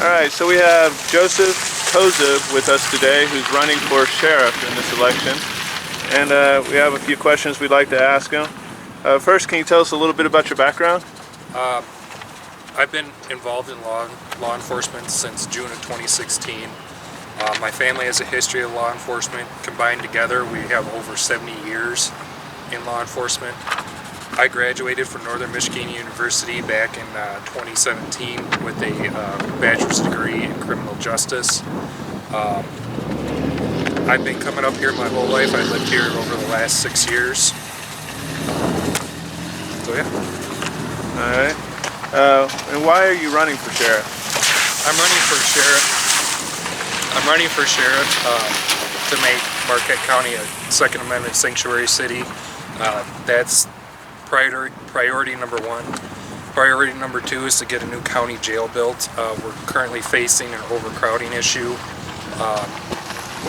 All right, so we have Joseph Kozub with us today, who's running for sheriff in this election. And we have a few questions we'd like to ask him. First, can you tell us a little bit about your background? I've been involved in law enforcement since June of 2016. My family has a history of law enforcement. Combined together, we have over 70 years in law enforcement. I graduated from Northern Michigan University back in 2017 with a bachelor's degree in criminal justice. I've been coming up here my whole life. I lived here over the last 6 years. So yeah. All right. And why are you running for sheriff? I'm running for sheriff to make Marquette County a Second Amendment sanctuary city. That's priority number one. Priority number two is to get a new county jail built. We're currently facing an overcrowding issue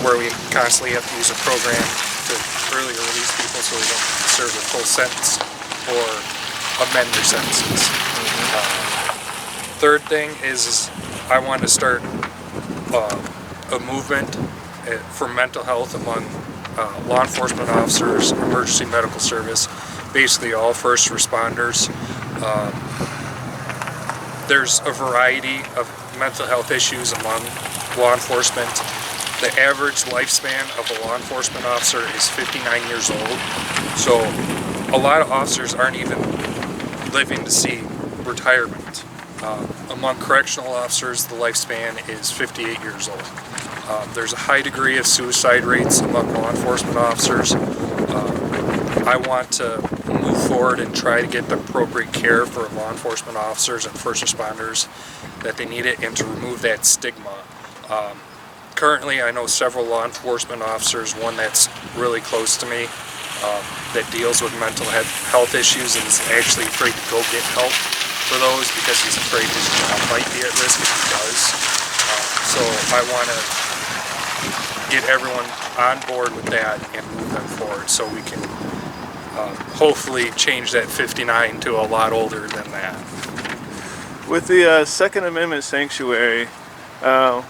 where we constantly have to use a program to early release people so they don't serve a full sentence or amend their sentences. Third thing is I want to start a movement for mental health among law enforcement officers, emergency medical service, basically all first responders. There's a variety of mental health issues among law enforcement. The average lifespan of a law enforcement officer is 59 years old. So a lot of officers aren't even living to see retirement. Among correctional officers, the lifespan is 58 years old. There's a high degree of suicide rates among law enforcement officers. I want to move forward and try to get the appropriate care for law enforcement officers and first responders that they need it, and to remove that stigma. Currently, I know several law enforcement officers, one that's really close to me, that deals with mental health issues and is actually afraid to go get help for those because he's afraid his job might be at risk if he does. So I want to get everyone on board with that and move them forward so we can hopefully change that 59 to a lot older than that. With the Second Amendment sanctuary,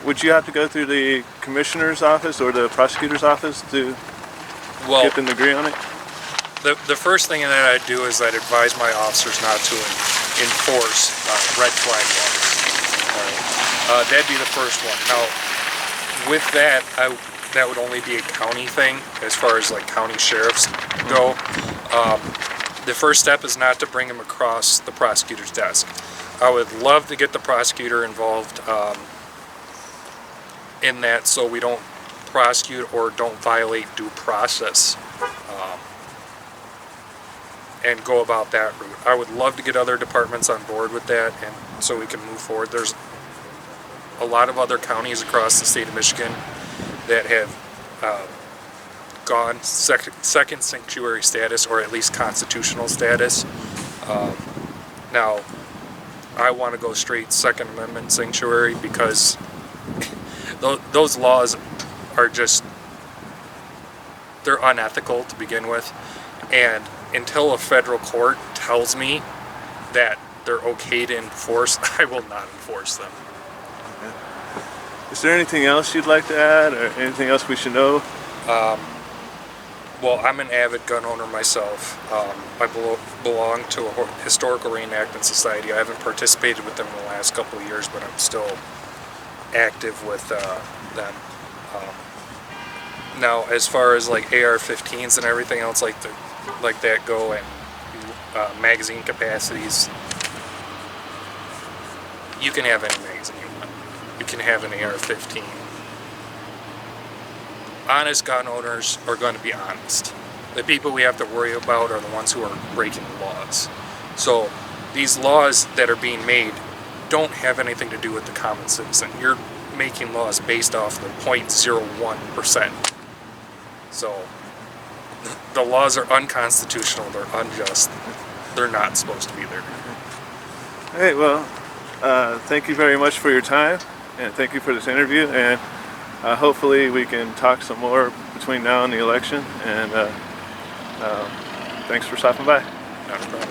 would you have to go through the commissioner's office or the prosecutor's office to get them to agree on it? The first thing that I'd do is I'd advise my officers not to enforce red flag laws. That'd be the first one. Now, with that, that would only be a county thing as far as like county sheriffs go. The first step is not to bring them across the prosecutor's desk. I would love to get the prosecutor involved in that so we don't prosecute or don't violate due process and go about that route. I would love to get other departments on board with that and so we can move forward. There's a lot of other counties across the state of Michigan that have gone second sanctuary status, or at least constitutional status. Now, I want to go straight Second Amendment sanctuary because those laws are just, they're unethical to begin with, and until a federal court tells me that they're okay to enforce, I will not enforce them. Okay. Is there anything else you'd like to add, or anything else we should know? Well, I'm an avid gun owner myself. I belong to a historical reenactment society. I haven't participated with them in the last couple of years, but I'm still active with them. Now, as far as like AR-15s and everything else like that go, and magazine capacities, you can have any magazine you want. You can have an AR-15. Honest gun owners are going to be honest. The people we have to worry about are the ones who are breaking the laws. So these laws that are being made don't have anything to do with the common citizen. You're making laws based off the 0.01%. So the laws are unconstitutional, they're unjust, they're not supposed to be there. All right, well, thank you very much for your time, and thank you for this interview, and hopefully we can talk some more between now and the election, and thanks for stopping by. Not a problem.